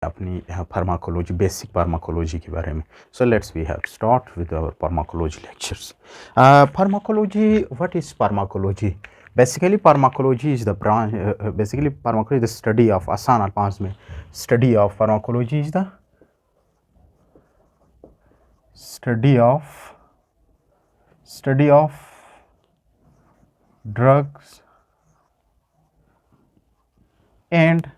अपनी pharmacology, basic pharmacology के बारे में. So let's we have start with our pharmacology lectures. Pharmacology, what is pharmacology? Basically pharmacology is the branch, basically pharmacology is the study of, आसान अल्फाज में, study of pharmacology is the study of drugs and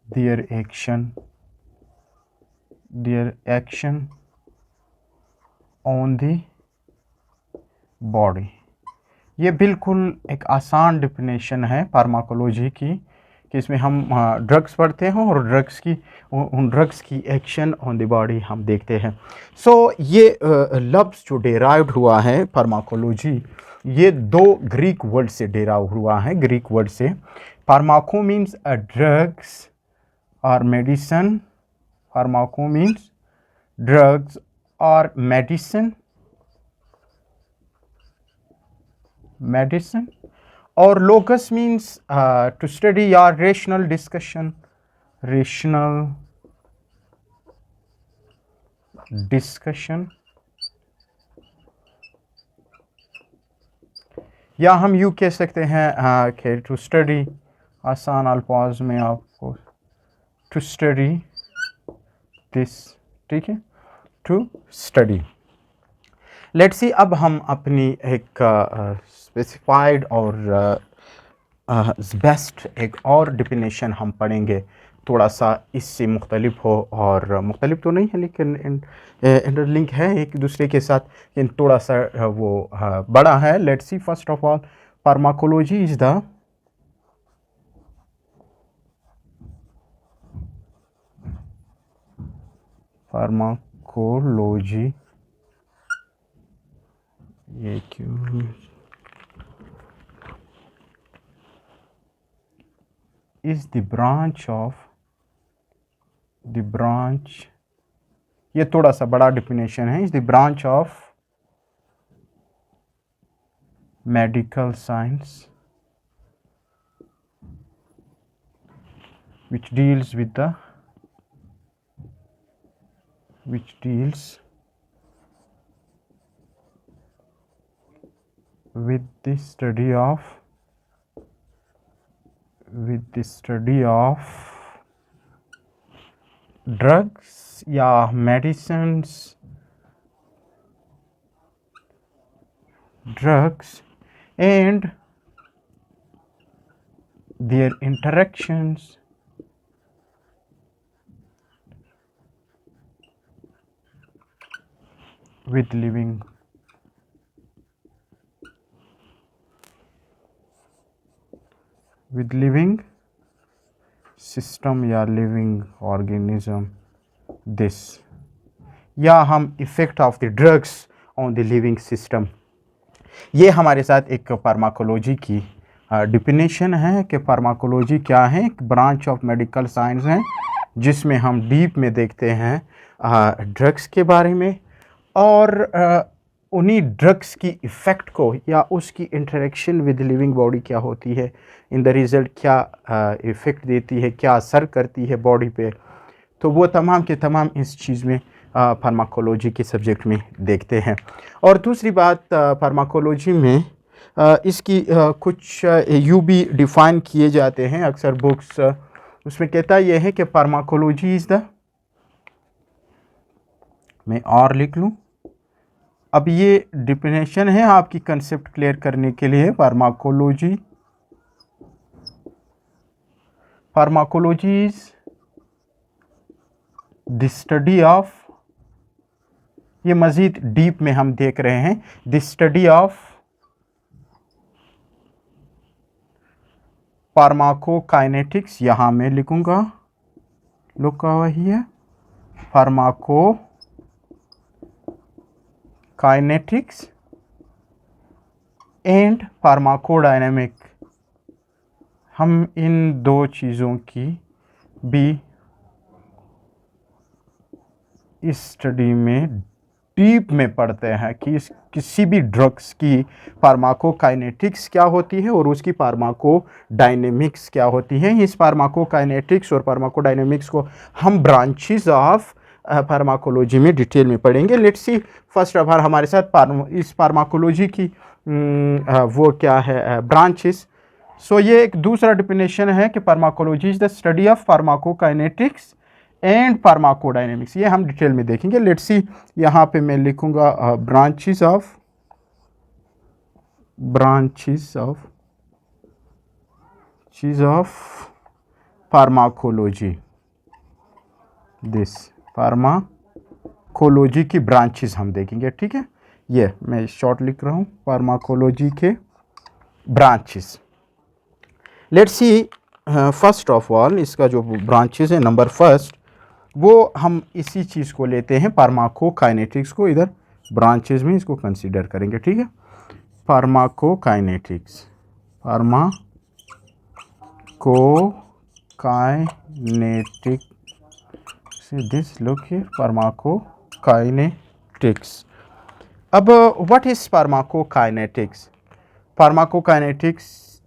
their action on the body. ये बिल्कुल एक आसान definition है pharmacology की कि इसमें हम ड्रग्स पढ़ते हैं और उन ड्रग्स की एक्शन ऑन द बॉडी हम देखते हैं. सो ये लफ्ज़ जो डेराइव्ड हुआ है फार्माकोलॉजी, ये दो ग्रीक वर्ड से डेराइव हुआ है. ग्रीक वर्ड से फार्माको मीन्स अ ड्रग्स और मेडिसिन. फार्माको मीन्स ड्रग्स और मेडिसिन और locus means to study या rational discussion या हम यूँ कह सकते हैं कि to study, आसान अल्फाज में आपको to study this, ठीक है, to study. लेट्स सी, अब हम अपनी एक स्पेसिफाइड और बेस्ट एक और डिफिनेशन हम पढ़ेंगे, थोड़ा सा इससे मुख्तलिफ हो, और मुख्तलिफ तो नहीं है लेकिन इंटरलिंक है एक दूसरे के साथ, लेकिन थोड़ा सा वो बड़ा है. Let's see, first of all pharmacology is the ये क्यों is the branch, ये थोड़ा सा बड़ा डिफिनेशन है, is the branch of medical science which deals with the study of drugs या medicines, drugs and their interactions with living system या living organism. this या हम effect of the drugs on the living system, ये हमारे साथ एक pharmacology की definition है कि फार्माकोलॉजी क्या है. एक ब्रांच ऑफ मेडिकल साइंस है जिसमें हम डीप में देखते हैं ड्रग्स के बारे में, और उन्हीं ड्रग्स की इफ़ेक्ट को या उसकी इंटरेक्शन विद लिविंग बॉडी क्या होती है, इन द रिज़ल्ट क्या इफ़ेक्ट देती है, क्या असर करती है बॉडी पे. तो वो तमाम के तमाम इस चीज़ में फार्माकोलॉजी के सब्जेक्ट में देखते हैं. और दूसरी बात, फार्माकोलॉजी में इसकी कुछ यूँ भी डिफ़ाइन किए जाते हैं अक्सर बुक्स, उसमें कहता यह है कि फार्माकोलॉजी इज़ द, मैं और लिख लूँ, अब ये डिफिनेशन है आपकी कंसेप्ट क्लियर करने के लिए. Pharmacology is the study of, ये मज़ीद डीप में हम देख रहे हैं, द स्टडी ऑफ फार्माकोकाइनेटिक्स, यहाँ मैं लिखूँगा, लुका हुआ ही है, फार्माकोकाइनेटिक्स एंड फार्माकोडायनेमिक. हम इन दो चीज़ों की भी इस स्टडी में डीप में पढ़ते हैं कि किसी भी ड्रग्स की फार्माकोकाइनेटिक्स क्या होती है और उसकी फार्माकोडायनेमिक्स क्या होती है। इस फार्माकोकाइनेटिक्स और फार्माकोडायनेमिक्स को हम ब्रांचेस ऑफ फार्माकोलॉजी में डिटेल में पढ़ेंगे। Let's see first of all हमारे साथ इस फार्माकोलॉजी की वो क्या है ब्रांचेस। सो ये एक दूसरा डिफिनेशन है कि pharmacology is the study of pharmacokinetics and pharmacodynamics. ये हम डिटेल में देखेंगे। लेट्स सी यहाँ पे मैं लिखूंगा branches of pharmacology. This pharmacology की ब्रांचेस हम देखेंगे, ठीक है। ये मैं शॉर्ट लिख रहा हूँ, फार्माकोलॉजी के branches. Let's see first of all इसका जो ब्रांचेस है, नंबर फर्स्ट वो हम इसी चीज़ को लेते हैं, फार्माकोकाइनेटिक्स को इधर ब्रांचेस में इसको कंसीडर करेंगे, ठीक है। Pharmacokinetics, this look here, pharmacokinetics. अब what is pharmacokinetics? Pharmacokinetics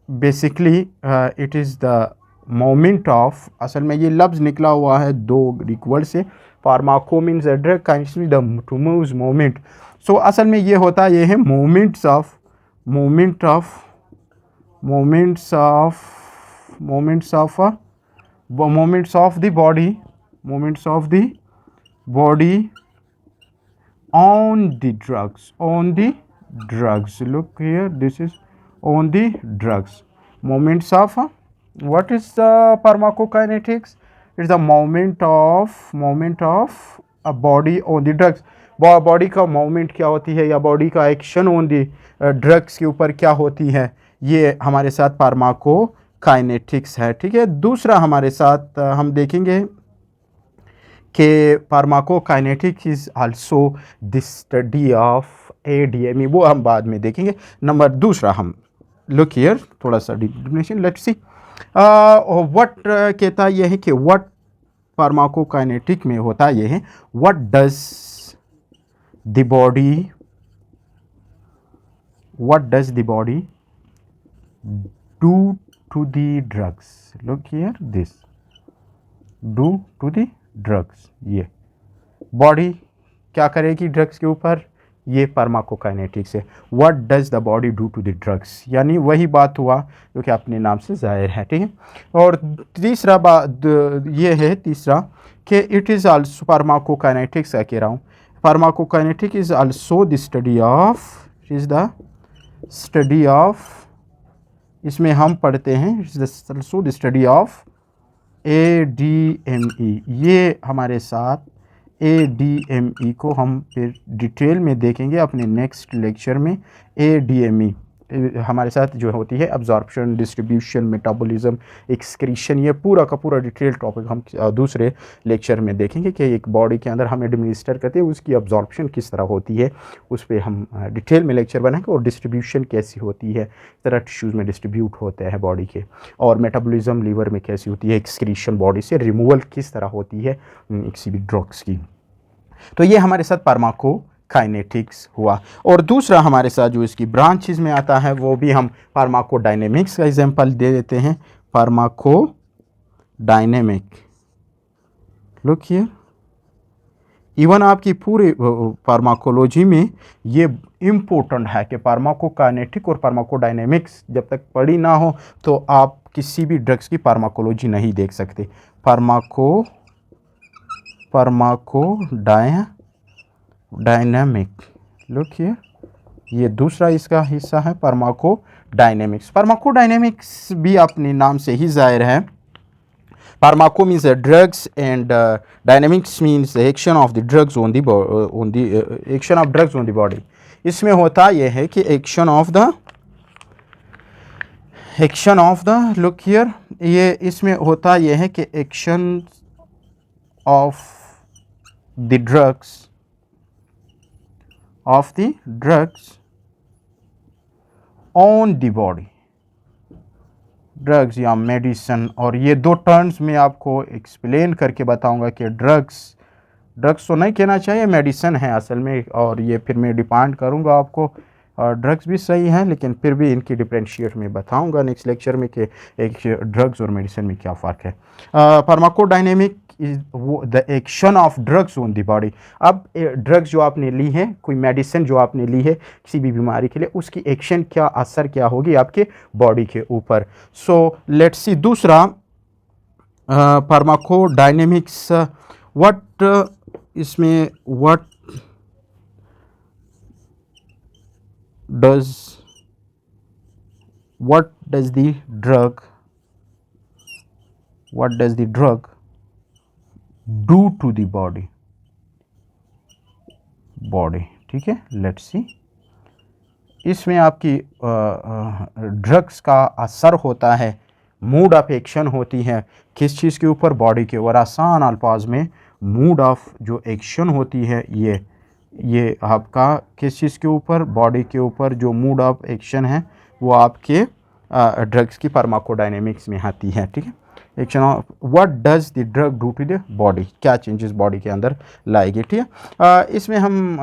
basically it is the moment of, असल में ये लफ्ज़ निकला हुआ है दो ग्रीक वर्ड से। Pharmaco means a drug, kinetics the to moves moment. So असल में ये होता ये है moments of the body on the drugs. Look here, this is on the drugs. Moments of what is the pharmacokinetics? It's the moment of a body on the drugs. Body का moment क्या होती है या body का action on the drugs के ऊपर क्या होती है, ये हमारे साथ फार्माकोकाइनेटिक्स है, ठीक है। दूसरा हमारे साथ हम देखेंगे कि pharmacokinetics is also the study of ADME, वो हम बाद में देखेंगे। नंबर दूसरा हम लुक हियर, थोड़ा सा डिफिनेशन लेट्स सी व्हाट कहता यह है कि व्हाट फार्माकोकाइनेटिक में होता यह है, what does the body do to the drugs. Look here, this do to the drugs, ये बॉडी क्या करेगी ड्रग्स के ऊपर, ये फार्माकोकाइनेटिक्स है। What does the body do to the drugs, यानी वही बात हुआ जो कि अपने नाम से जाहिर है, ठीक है। और तीसरा बात ये है, तीसरा कि इट इज़ आल्सो फार्माकोकाइनेटिक्स कह रहा हूँ, pharmacokinetic is also the study of, इसमें हम पढ़ते हैं also the study of ADME। ये हमारे साथ ADME को हम फिर डिटेल में देखेंगे अपने नेक्स्ट लेक्चर में। ADME हमारे साथ जो होती है अब्जॉर्प्शन, डिस्ट्रीब्यूशन, मेटाबॉलिज्म, एक्सक्रीशन, ये पूरा का पूरा डिटेल टॉपिक हम दूसरे लेक्चर में देखेंगे कि एक बॉडी के अंदर हम एडमिनिस्टर करते हैं उसकी अब्जॉर्प्शन किस तरह होती है, उस पर हम डिटेल में लेक्चर बनाएंगे। और डिस्ट्रीब्यूशन कैसी होती है, तरह टिश्यूज़ में डिस्ट्रीब्यूट होते हैं बॉडी के, और मेटाबॉलिज्म लीवर में कैसी होती है, एक्सक्रीशन बॉडी से रिमूवल किस तरह होती है किसी भी ड्रग्स की। तो ये हमारे साथ फार्माकोकाइनेटिक्स हुआ। और दूसरा हमारे साथ जो इसकी ब्रांचेस में आता है वो भी हम फार्माकोडायनेमिक्स का एग्जांपल दे देते हैं। फार्माकोडायनेमिक, लुक हियर, इवन आपकी पूरी फार्माकोलॉजी में ये इम्पोर्टेंट है कि फार्माकोकाइनेटिक और फार्माकोडायनेमिक्स जब तक पढ़ी ना हो तो आप किसी भी ड्रग्स की फार्माकोलॉजी नहीं देख सकते। फार्माकोडायनेमिक, लुक हियर, ये दूसरा इसका हिस्सा है फार्माकोडायनेमिक्स। फार्माकोडायनेमिक्स भी अपने नाम से ही जाहिर है। Pharmaco means drugs and dynamics means action of the drugs on the body. इसमें होता यह है कि action of the look here, ये इसमें होता यह है कि action of the drugs on the body, drugs या मेडिसिन। और ये दो टर्म्स में आपको एक्सप्लेन करके बताऊंगा कि ड्रग्स तो नहीं कहना चाहिए, मेडिसिन है असल में, और ये फिर मैं डिपेंड करूँगा आपको। और ड्रग्स भी सही है, लेकिन फिर भी इनकी डिफ्रेंशिएट में बताऊंगा नेक्स्ट लेक्चर में कि एक ड्रग्स और मेडिसिन में क्या फ़र्क है। फार्माकोडायनेमिक इज वो the action of drugs on the body. अब ड्रग्स जो आपने ली है, कोई मेडिसिन जो आपने ली है किसी भी बीमारी के लिए, उसकी एक्शन क्या, असर क्या होगी आपके बॉडी के ऊपर। सो लेट्स सी दूसरा फार्माकोडायनेमिक्स, व्हाट इसमें what does the drug do to the body, ठीक है। लेट्स सी, इसमें आपकी ड्रग्स का असर होता है, मूड ऑफ एक्शन होती है किस चीज़ के ऊपर, बॉडी के ऊपर। आसान अल्फाज में मूड ऑफ जो एक्शन होती है ये आपका किस चीज़ के ऊपर, बॉडी के ऊपर जो मूड ऑफ एक्शन है वो आपके ड्रग्स की फार्माकोडायनेमिक्स में आती है, ठीक है। Action of what does the drug do to the body, क्या चेंजेस बॉडी के अंदर लाएगी, ठीक है। इसमें हम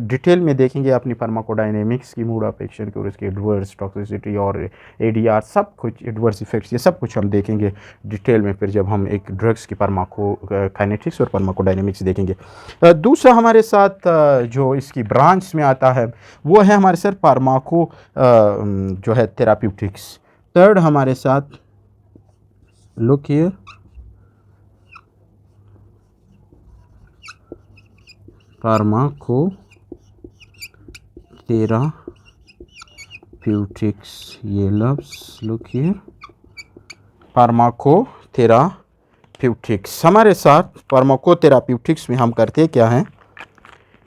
डिटेल में देखेंगे अपनी फार्माकोडायनेमिक्स की, मूड ऑफ एक्शन की और उसके एडवर्स टॉक्सिसिटी और एडीआर, सब कुछ एडवर्स इफेक्ट्स, ये सब कुछ हम देखेंगे डिटेल में फिर जब हम एक ड्रग्स की फार्माकोकाइनेटिक्स और फार्माकोडायनेमिक्स देखेंगे। दूसरा हमारे साथ जो इसकी ब्रांच में आता है वो है हमारे साथ फार्माको जो है थेराप्यूटिक्स। थर्ड हमारे साथ, look here, फार्माकोथेराप्यूटिक्स, ये लफ्ज़ look here, फार्माकोथेराप्यूटिक्स। हमारे साथ फार्माकोथेराप्यूटिक्स में हम करते क्या हैं,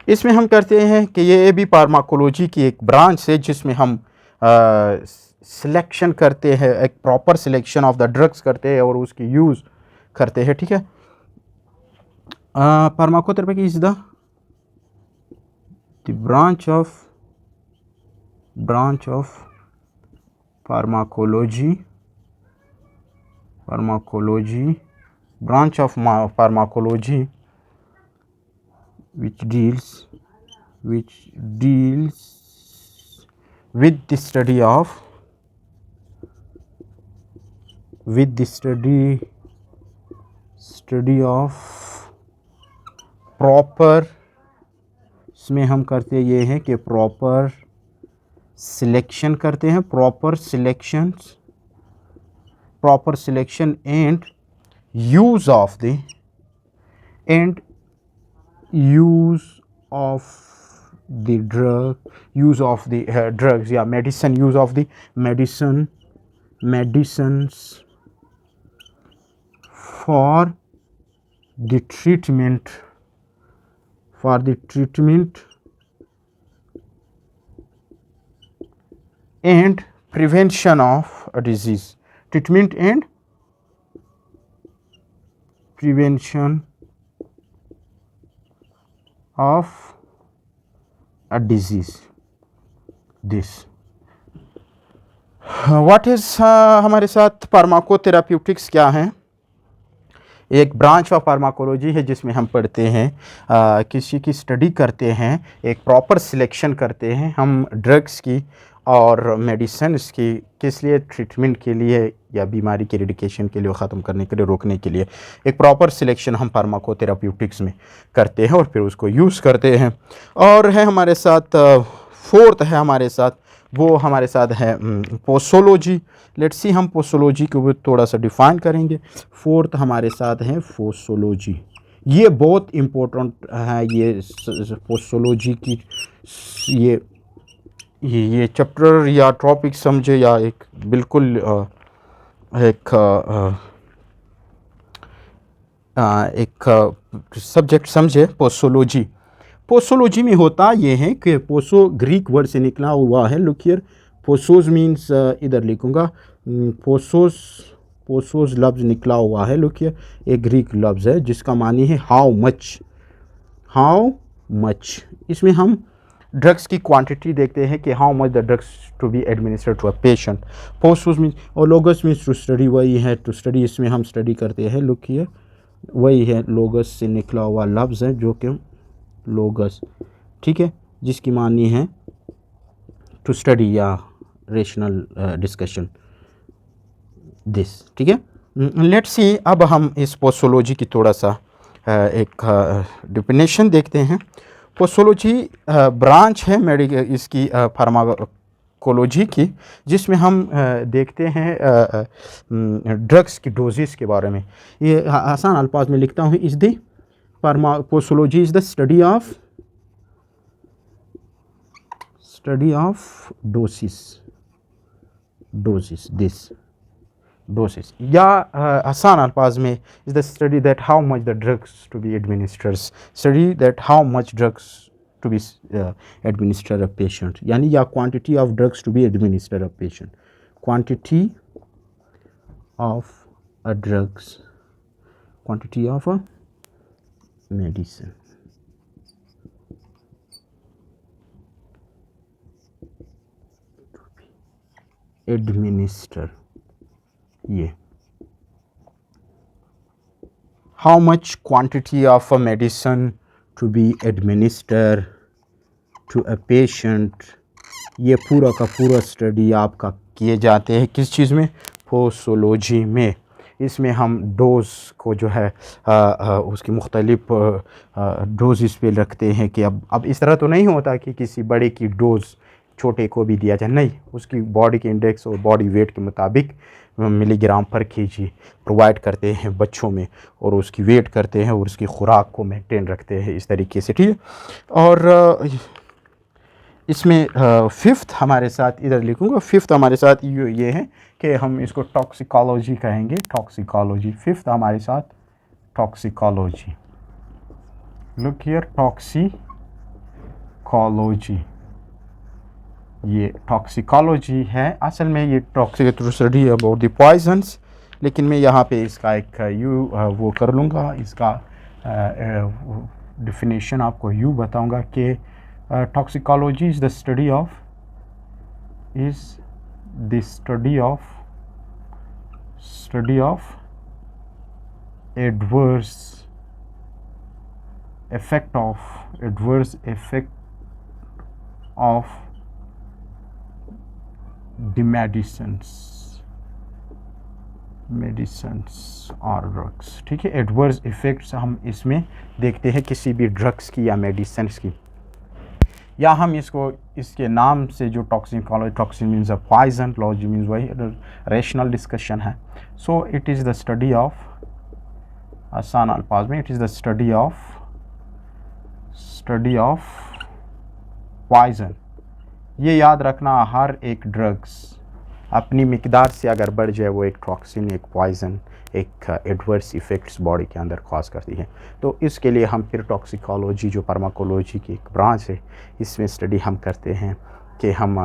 इसमें हम करते हैं कि ये भी फार्माकोलॉजी की एक ब्रांच है जिसमें हम सिलेक्शन करते हैं, एक proper selection of the drugs करते हैं और उसकी यूज़ करते हैं, ठीक है। Pharmacotherapy is the branch of pharmacology which deals with the study of proper, इसमें हम करते ये हैं कि प्रॉपर सिलेक्शन करते हैं, proper selection and use of the drugs या medicine, use of the medicines for the treatment and prevention of a disease, treatment and prevention of a disease. This what is हमारे साथ फार्माकोथेराप्यूटिक्स क्या है, एक branch of pharmacology है जिसमें हम पढ़ते हैं किसी की स्टडी करते हैं, एक प्रॉपर सिलेक्शन करते हैं हम ड्रग्स की और मेडिसिन्स की, किस लिए, ट्रीटमेंट के लिए या बीमारी के इरेडिकेशन के लिए, ख़त्म करने के लिए, रोकने के लिए। एक प्रॉपर सिलेक्शन हम फार्माकोथेराप्यूटिक्स में करते हैं और फिर उसको यूज़ करते हैं। और है हमारे साथ फोर्थ है हमारे साथ, वो हमारे साथ है पोसोलॉजी। लेट्स सी, हम पोसोलॉजी को भी थोड़ा सा डिफ़ाइन करेंगे। फोर्थ हमारे साथ है पोसोलॉजी, ये बहुत इम्पोर्टेंट है, ये पोसोलॉजी की ये चैप्टर या टॉपिक समझे या एक बिल्कुल एक सब्जेक्ट समझे। पोसोलॉजी में होता ये है कि पोसो ग्रीक वर्ड से निकला हुआ है, लुक हियर, पोसोस मीन्स इधर लिखूँगा, पोसोस लफ्ज़ निकला हुआ है, लुक हियर, एक ग्रीक लफ्ज़ है जिसका मानी है हाउ मच। इसमें हम ड्रग्स की क्वांटिटी देखते हैं कि how much the drugs to be administered to a patient. पोसोस मीन्स और लोगस मीन्स टू स्टडी, वही है टू स्टडी, इसमें हम स्टडी करते हैं, लुक हियर, वही है, लोगस से निकला हुआ लफ्ज़ है जो कि लोगस, ठीक है, जिसकी मानी है टू स्टडी या रेशनल डिस्कशन दिस, ठीक है। लेट्स सी, अब हम इस पोसोलॉजी की थोड़ा सा एक डिफिनेशन देखते हैं। पोसोलॉजी ब्रांच है मेडिकल इसकी फार्माकोलॉजी की, जिसमें हम देखते हैं ड्रग्स की डोजेस के बारे में। ये आसान अल्फाज में लिखता हूँ, is the pharmacology is the study of doses this doses, या आसान अल्फाज में is the study that how much the drugs to be administered, study that how much drugs to be administer a patient, यानी या quantity of drugs to be administer a patient, quantity of a drugs, quantity of a medicine. Administer, ये how much quantity of a medicine to be administered to a patient, ये पूरा का पूरा study आपका किए जाते हैं किस चीज़ में, पोसोलॉजी में। इसमें हम डोज को जो है उसकी मुख्तलिफ डोजेस पे रखते हैं कि अब इस तरह तो नहीं होता कि किसी बड़े की डोज़ छोटे को भी दिया जाए, नहीं, उसकी बॉडी के इंडेक्स और बॉडी वेट के मुताबिक मिलीग्राम पर केजी प्रोवाइड करते हैं बच्चों में, और उसकी वेट करते हैं और उसकी खुराक को मेंटेन रखते हैं इस तरीके से, ठीक है। और इसमें फिफ्थ हमारे साथ इधर लिखूँगा, फिफ्थ हमारे साथ ये है कि हम इसको टॉक्सिकोलॉजी कहेंगे, टॉक्सिकोलॉजी। फिफ्थ हमारे साथ टॉक्सिकोलॉजी, लुक हियर, टॉक्सिकोलॉजी, ये टॉक्सिकोलॉजी है। असल में ये toxic study about the poisons, लेकिन मैं यहाँ पे इसका एक वो कर लूँगा, इसका डिफिनेशन आपको यूँ बताऊँगा कि toxicology is the study of adverse effect of the medicines और ड्रग्स, ठीक है। एडवर्स इफ़ेक्ट्स हम इसमें देखते हैं किसी भी ड्रग्स की या मेडिसिन्स की, या हम इसको इसके नाम से जो toxicology, toxin means a poison, logy means वही रेशनल डिस्कशन है। So it is the study of, आसान अल्फाज में, it is the study of poison. ये याद रखना, हर एक ड्रग्स अपनी मिकदार से अगर बढ़ जाए वो एक टॉक्सिन, एक पॉइजन, एक एडवर्स इफ़ेक्ट्स बॉडी के अंदर कॉज करती है। तो इसके लिए हम फिर टॉक्सिकोलॉजी जो फार्माकोलॉजी की एक ब्रांच है, इसमें स्टडी हम करते हैं कि हम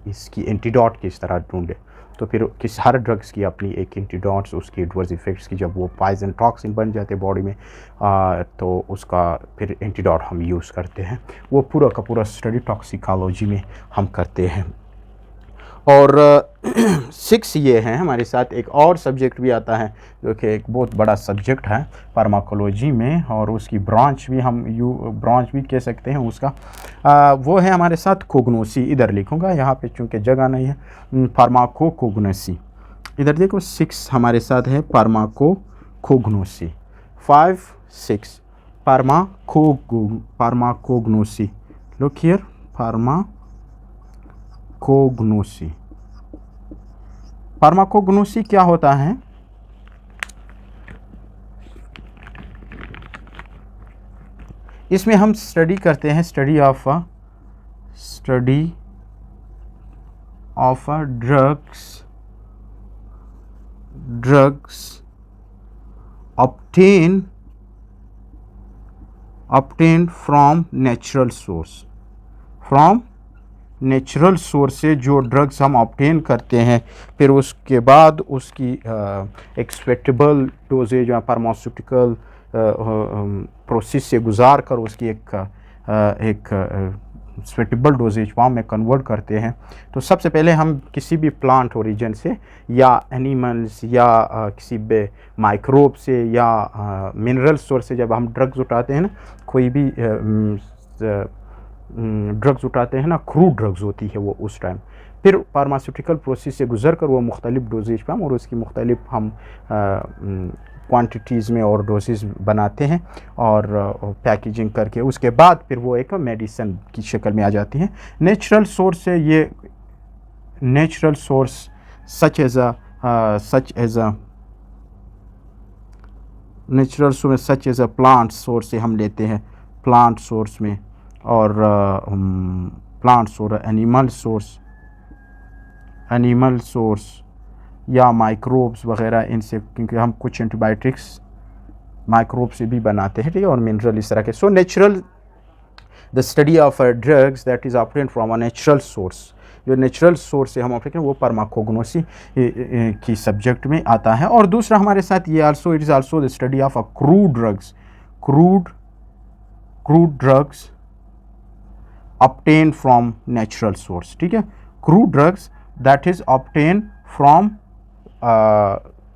इसकी एंटीडोट किस तरह ढूंढें। तो फिर किस हर ड्रग्स की अपनी एक एंटीडोट्स, उसकी एडवर्स इफ़ेक्ट्स की, जब वो पॉइजन टॉक्सिन बन जाते बॉडी में तो उसका फिर एंटीडोट हम यूज़ करते हैं। वो पूरा का पूरा स्टडी टॉक्सिकोलॉजी में हम करते हैं। और 6 ये हैं हमारे साथ, एक और सब्जेक्ट भी आता है जो कि एक बहुत बड़ा सब्जेक्ट है फार्माकोलॉजी में, और उसकी ब्रांच भी हम ब्रांच भी कह सकते हैं उसका, वो है हमारे साथ कोग्नोसी। इधर लिखूँगा, यहाँ पे चूँकि जगह नहीं है, फार्माकोकोग्नोसी। इधर देखो 6 हमारे साथ है फार्माकोकोग्नोसी, 5 6 pharmacognosy, look here, pharmacognosy. Pharmacognosy क्या होता है? इसमें हम स्टडी करते हैं, study of a drugs obtained from natural source से जो ड्रग्स हम ऑब्टेन करते हैं, फिर उसके बाद उसकी एक्सपेक्टेबल डोजेज या फार्मास्यूटिकल प्रोसेस से गुजार कर उसकी एक स्वेटेबल डोजेज फॉर्म में कन्वर्ट करते हैं, तो सबसे पहले हम किसी भी प्लांट ओरिजिन से या एनिमल्स या किसी भी माइक्रोब से या मिनरल सोर्स से जब हम ड्रग्स उठाते हैं ना, कोई भी ड्रग्स उठाते हैं ना, क्रूड ड्रग्स होती है वो उस टाइम, फिर फार्मास्यूटिकल प्रोसेस से गुजर कर वो मुख्तलिफ डोजेज फॉर्म और उसकी मुख्तलिफ हम क्वांटिटीज़ में और डोजेज बनाते हैं और पैकेजिंग करके उसके बाद फिर वो एक मेडिसिन की शक्ल में आ जाती है। नेचुरल सोर्स से ये natural source such as a natural source such as a plant source से हम लेते हैं, प्लांट सोर्स में, और प्लांट्स और एनिमल सोर्स या माइक्रोब्स वगैरह इनसे, क्योंकि हम कुछ एंटीबायोटिक्स माइक्रोब से भी बनाते हैं, ठीक है, और मिनरल इस तरह के। So natural the study of drugs that is obtained from a natural source, जो नेचुरल सोर्स से हम ऑब्टेन करें वो फार्माकोग्नोसी की सब्जेक्ट में आता है। और दूसरा हमारे साथ ये also it is also the study of a crude drugs obtained from natural source, ठीक है, crude drugs that is obtained from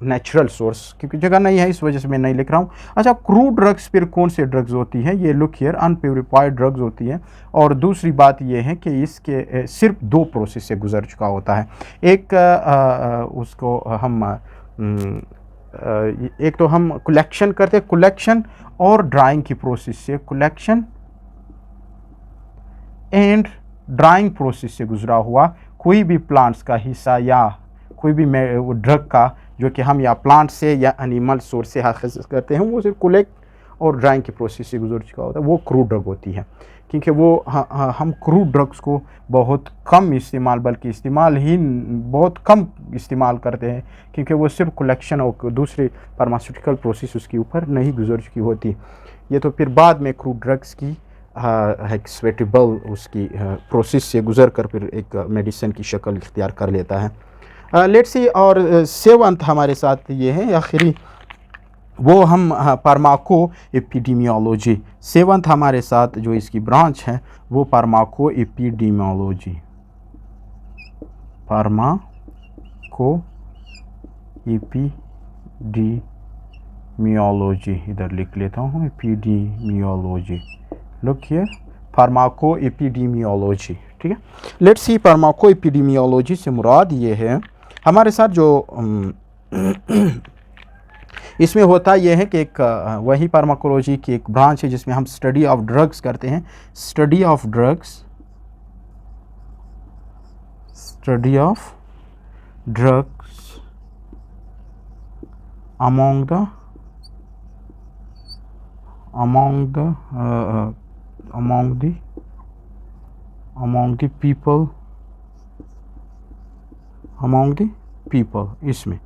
natural source, क्योंकि जगह नहीं है इस वजह से मैं नहीं लिख रहा हूँ। अच्छा, क्रूड ड्रग्स फिर कौन से ड्रग्स होती हैं, ये लुक हियर, अनप्योरीफाइड ड्रग्स होती है। और दूसरी बात ये है कि इसके सिर्फ दो प्रोसेस से गुजर चुका होता है। एक उसको हम एक तो हम कलेक्शन करते हैं, कलेक्शन और ड्राइंग की प्रोसेस से, कलेक्शन एंड ड्राइंग प्रोसेस से गुजरा हुआ कोई भी प्लांट्स का हिस्सा या कोई भी ड्रग का जो कि हम या प्लांट से या एनिमल सोर्स से हासिल करते हैं, वो सिर्फ कलेक्ट और ड्राइंग की प्रोसेस से गुजर चुका होता है, वो क्रूड ड्रग होती है। क्योंकि वो हम क्रूड ड्रग्स को बहुत कम इस्तेमाल, बल्कि इस्तेमाल ही बहुत कम इस्तेमाल करते हैं, क्योंकि वो सिर्फ कलेक्शन और दूसरे फार्मास्यूटिकल प्रोसेस उसके ऊपर नहीं गुजर चुकी होती। ये तो फिर बाद में क्रूड ड्रग्स की एक स्वेटेबल उसकी प्रोसेस से गुजर कर फिर एक मेडिसिन की शक्ल इख्तियार कर लेता है। लेट्स सी, और सेवंथ हमारे साथ ये है आखिरी, वो हम फार्माको एपिडेमियोलॉजी, सेवंथ हमारे साथ जो इसकी ब्रांच है वो फार्माको एपिडेमियोलॉजी, फार्माको एपिडेमियोलॉजी, इधर लिख लेता हूँ, epidemiology, look here, pharmaco epidemiology, ठीक है। लेट्स सी, फार्माको एपिडेमियोलॉजी से मुराद ये है हमारे साथ जो इसमें होता यह है कि एक वही फार्माकोलॉजी की एक ब्रांच है जिसमें हम स्टडी ऑफ ड्रग्स करते हैं, study of drugs among the people इसमें,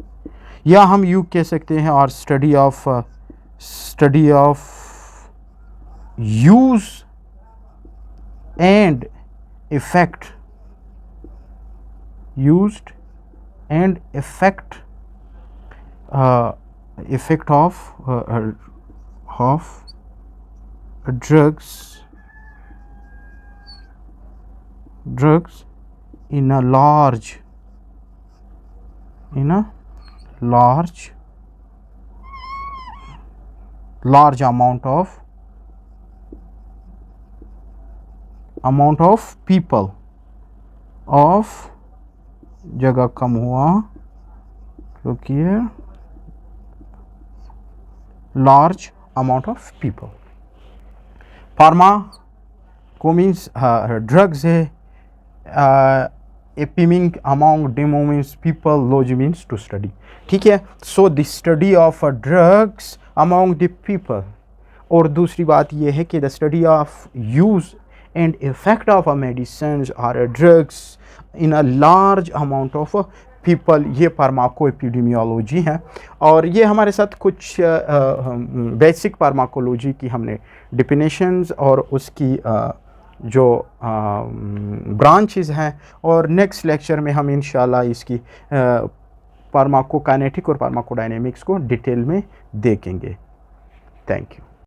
या हम यूँ कह सकते हैं, और study of use and effect of drugs in a large amount of people, of जगह कम हुआ, look here, large amount of people. Pharmaco means drugs है, epi mean among, demo means people, logy means to study, ठीक है। So the study of drugs among the people, और दूसरी बात यह है कि the study of use and effect of a medicine और drugs in a large amount of people, ये फार्माको एपिडेमियोलॉजी है। और ये हमारे साथ कुछ बेसिक फार्माकोलॉजी की हमने डिफिनेशंस और उसकी जो ब्रांचेस हैं, और नेक्स्ट लेक्चर में हम इंशाल्लाह इसकी फार्माकोकाइनेटिक और फार्माकोडायनेमिक्स को डिटेल में देखेंगे। Thank you.